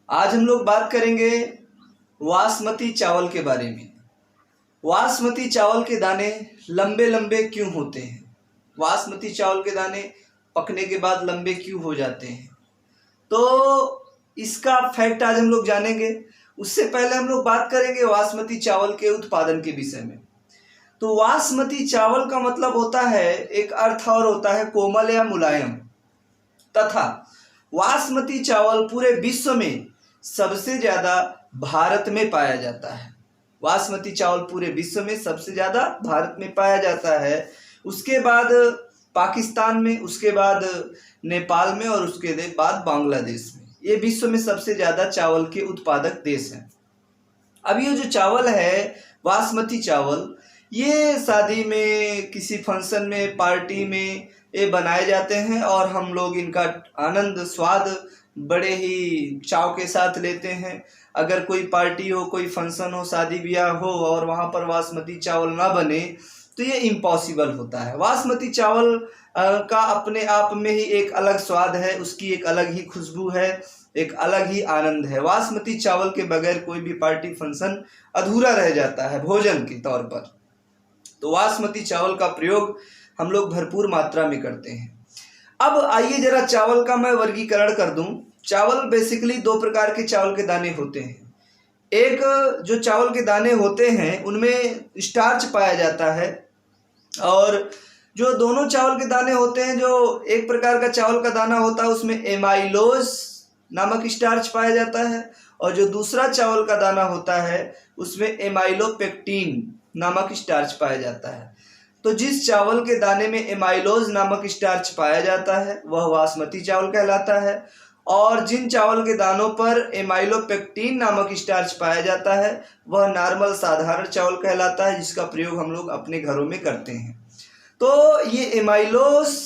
आज हम लोग बात करेंगे बासमती चावल के बारे में। बासमती चावल के दाने लंबे लंबे क्यों होते हैं? बासमती चावल के दाने पकने के बाद लंबे क्यों हो जाते हैं? तो इसका फैक्ट आज हम लोग जानेंगे। उससे पहले हम लोग बात करेंगे बासमती चावल के उत्पादन के विषय में। तो बासमती चावल का मतलब होता है, एक अर्थ और होता है कोमल या मुलायम, तथा बासमती चावल पूरे विश्व में सबसे ज्यादा भारत में पाया जाता है। बासमती चावल पूरे विश्व में सबसे ज्यादा भारत में पाया जाता है, उसके बाद पाकिस्तान में, उसके बाद नेपाल में और उसके बाद बांग्लादेश में। ये विश्व में सबसे ज्यादा चावल के उत्पादक देश हैं। अब ये जो चावल है बासमती चावल, ये शादी में, किसी फंक्शन में, पार्टी में ये बनाए जाते हैं और हम लोग इनका आनंद स्वाद बड़े ही चाव के साथ लेते हैं। अगर कोई पार्टी हो, कोई फंक्शन हो, शादी ब्याह हो और वहाँ पर बासमती चावल ना बने तो ये इम्पॉसिबल होता है। बासमती चावल का अपने आप में ही एक अलग स्वाद है, उसकी एक अलग ही खुशबू है, एक अलग ही आनंद है। बासमती चावल के बगैर कोई भी पार्टी फंक्शन अधूरा रह जाता है भोजन के तौर पर। तो बासमती चावल का प्रयोग हम लोग भरपूर मात्रा में करते हैं। अब आइए जरा चावल का मैं वर्गीकरण कर दूं। चावल बेसिकली दो प्रकार के चावल के दाने होते हैं। एक जो चावल के दाने होते हैं उनमें स्टार्च पाया जाता है, और जो दोनों चावल के दाने होते हैं, जो एक प्रकार का चावल का दाना होता है उसमें एमाइलोज नामक स्टार्च पाया जाता है, और जो दूसरा चावल का दाना होता है उसमें एमाइलोपेक्टिन नामक स्टार्च पाया जाता है। तो जिस चावल के दाने में एमाइलोज नामक स्टार्च पाया जाता है वह बासमती चावल कहलाता है, और जिन चावल के दानों पर एमाइलोपेक्टिन नामक स्टार्च पाया जाता है वह नॉर्मल साधारण चावल कहलाता है, जिसका प्रयोग हम लोग अपने घरों में करते हैं। तो ये एमाइलोज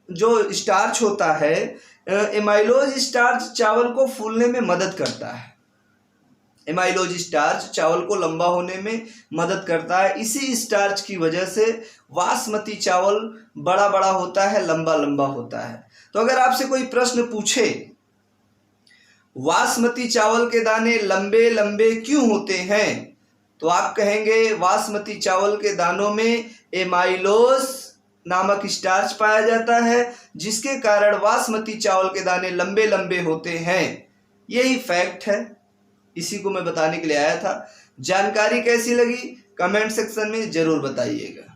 जो स्टार्च होता है, एमाइलोज स्टार्च चावल को फूलने में मदद करता है। एमाइलोज स्टार्च चावल को लंबा होने में मदद करता है। इसी स्टार्च की वजह से बासमती चावल बड़ा बड़ा होता है, लंबा लंबा होता है। तो अगर आपसे कोई प्रश्न पूछे बासमती चावल के दाने लंबे लंबे क्यों होते हैं, तो आप कहेंगे बासमती चावल के दानों में एमाइलोज नामक स्टार्च पाया जाता है, जिसके कारण बासमती चावल के दाने लंबे लंबे होते हैं। यही फैक्ट है, इसी को मैं बताने के लिए आया था। जानकारी कैसी लगी कमेंट सेक्शन में जरूर बताइएगा।